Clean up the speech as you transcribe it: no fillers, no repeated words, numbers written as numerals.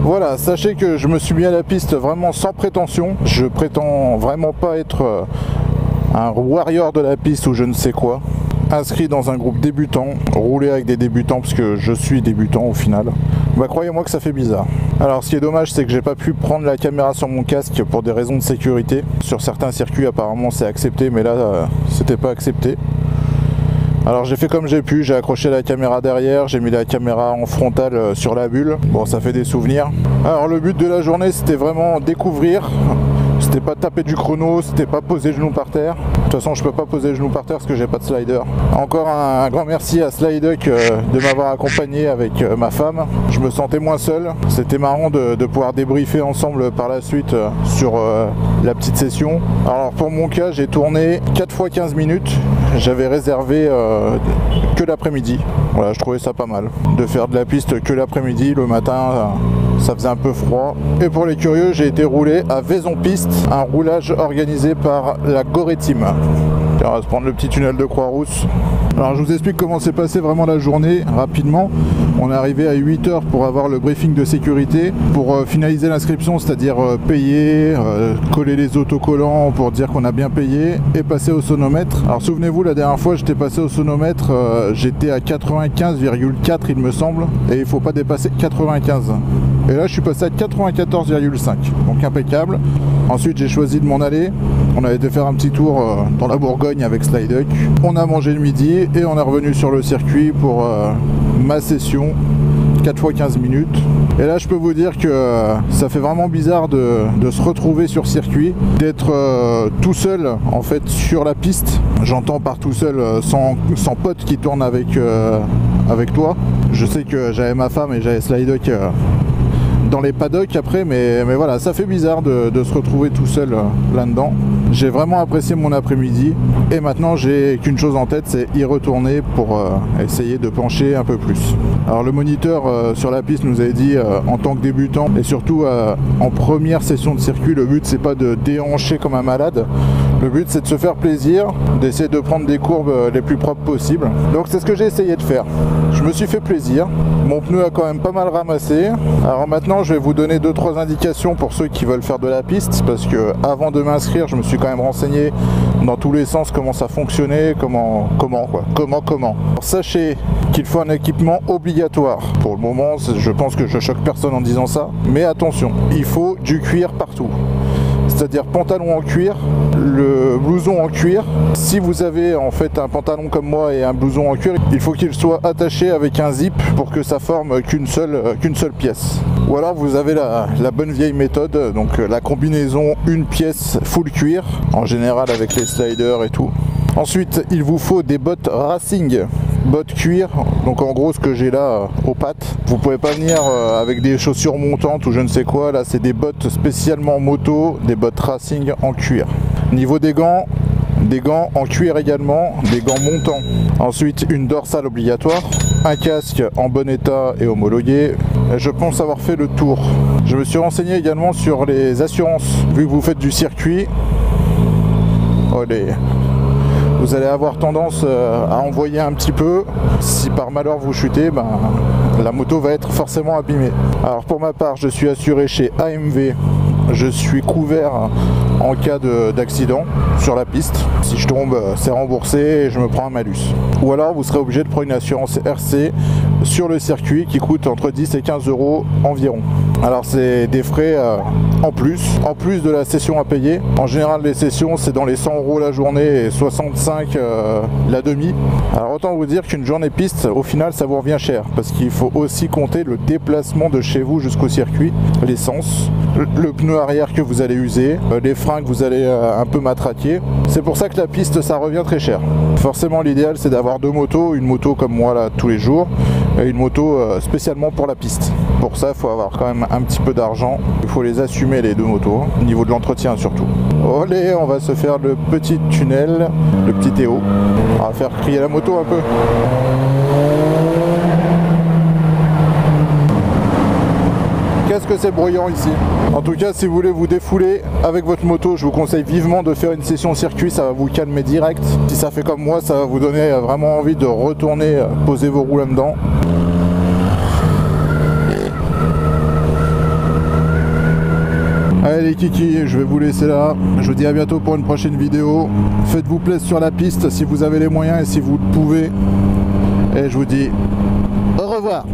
Voilà, sachez que je me suis mis à la piste vraiment sans prétention. Je prétends vraiment pas être un warrior de la piste ou je ne sais quoi. Inscrit dans un groupe débutant, rouler avec des débutants parce que je suis débutant au final. Bah croyez-moi que ça fait bizarre. Alors ce qui est dommage c'est que j'ai pas pu prendre la caméra sur mon casque pour des raisons de sécurité. Sur certains circuits apparemment c'est accepté mais là c'était pas accepté. Alors j'ai fait comme j'ai pu, j'ai accroché la caméra derrière, j'ai mis la caméra en frontale sur la bulle. Bon ça fait des souvenirs. Alors le but de la journée c'était vraiment découvrir. C'était pas taper du chrono, c'était pas poser genoux par terre. De toute façon je peux pas poser genoux par terre parce que j'ai pas de slider. Encore un grand merci à Sliduck de m'avoir accompagné avec ma femme. Je me sentais moins seul. C'était marrant de pouvoir débriefer ensemble par la suite sur la petite session. Alors pour mon cas j'ai tourné 4 fois 15 minutes. J'avais réservé que l'après-midi. Voilà, je trouvais ça pas mal. De faire de la piste que l'après-midi, le matin ça faisait un peu froid. Et pour les curieux, j'ai été roulé à Vaison Piste, un roulage organisé par la Gorée Team. On va se prendre le petit tunnel de Croix-Rousse. Alors je vous explique comment s'est passée vraiment la journée rapidement. On est arrivé à 8 h pour avoir le briefing de sécurité, pour finaliser l'inscription, c'est-à-dire payer, coller les autocollants pour dire qu'on a bien payé et passer au sonomètre. Alors souvenez-vous, la dernière fois j'étais passé au sonomètre, j'étais à 95,4 il me semble, et il ne faut pas dépasser 95. Et là je suis passé à 94,5, donc impeccable. Ensuite j'ai choisi de m'en aller. On a été faire un petit tour dans la Bourgogne avec Sliduck. On a mangé le midi et on est revenu sur le circuit pour ma session 4 fois 15 minutes. Et là je peux vous dire que ça fait vraiment bizarre de se retrouver sur circuit, d'être tout seul en fait sur la piste. J'entends par tout seul sans pote qui tourne avec toi. Je sais que j'avais ma femme et j'avais Sliduck dans les paddocks après, mais voilà, ça fait bizarre de se retrouver tout seul là-dedans. J'ai vraiment apprécié mon après-midi et maintenant j'ai qu'une chose en tête, c'est y retourner pour essayer de pencher un peu plus. Alors le moniteur sur la piste nous avait dit en tant que débutant et surtout en première session de circuit, le but c'est pas de déhancher comme un malade, le but c'est de se faire plaisir, d'essayer de prendre des courbes les plus propres possibles. Donc c'est ce que j'ai essayé de faire. Je me suis fait plaisir, mon pneu a quand même pas mal ramassé. Alors maintenant je vais vous donner 2-3 indications pour ceux qui veulent faire de la piste, parce que avant de m'inscrire je me suis quand même renseigné dans tous les sens comment ça fonctionnait, comment. Alors, sachez qu'il faut un équipement obligatoire. Pour le moment je pense que je choque personne en disant ça, mais attention, il faut du cuir partout. C'est-à-dire pantalon en cuir, le blouson en cuir. Si vous avez en fait un pantalon comme moi et un blouson en cuir, il faut qu'il soit attaché avec un zip pour que ça forme qu'une seule pièce. Ou alors vous avez la bonne vieille méthode, donc la combinaison une pièce full cuir, en général avec les sliders et tout. Ensuite il vous faut des bottes racing, bottes cuir, donc en gros ce que j'ai là aux pattes. Vous pouvez pas venir avec des chaussures montantes ou je ne sais quoi, là c'est des bottes spécialement moto, des bottes racing en cuir. Niveau des gants en cuir également, des gants montants. Ensuite une dorsale obligatoire, un casque en bon état et homologué. Je pense avoir fait le tour. Je me suis renseigné également sur les assurances, vu que vous faites du circuit. Vous allez avoir tendance à envoyer un petit peu. Si par malheur vous chutez, la moto va être forcément abîmée. Alors pour ma part, je suis assuré chez AMV. Je suis couvert en cas d'accident sur la piste. Si je tombe, c'est remboursé et je me prends un malus. Ou alors vous serez obligé de prendre une assurance RC sur le circuit qui coûte entre 10 et 15 € environ. Alors c'est des frais en plus de la session à payer. En général les sessions c'est dans les 100 € la journée et 65 la demi. Alors autant vous dire qu'une journée piste au final ça vous revient cher, parce qu'il faut aussi compter le déplacement de chez vous jusqu'au circuit, l'essence, le pneu arrière que vous allez user, les freins que vous allez un peu matraquer. C'est pour ça que la piste ça revient très cher. Forcément l'idéal c'est d'avoir deux motos, une moto comme moi là tous les jours et une moto spécialement pour la piste. Pour ça, il faut avoir quand même un petit peu d'argent. Il faut les assumer les deux motos, au niveau de l'entretien surtout. Allez, on va se faire le petit tunnel, le petit Théo. On va faire crier la moto un peu. Qu'est-ce que c'est bruyant ici. En tout cas, si vous voulez vous défouler avec votre moto, je vous conseille vivement de faire une session circuit, ça va vous calmer direct. Si ça fait comme moi, ça va vous donner vraiment envie de retourner poser vos roues là-dedans. Allez les kikis, je vais vous laisser là. Je vous dis à bientôt pour une prochaine vidéo. Faites-vous plaisir sur la piste si vous avez les moyens et si vous le pouvez. Et je vous dis au revoir.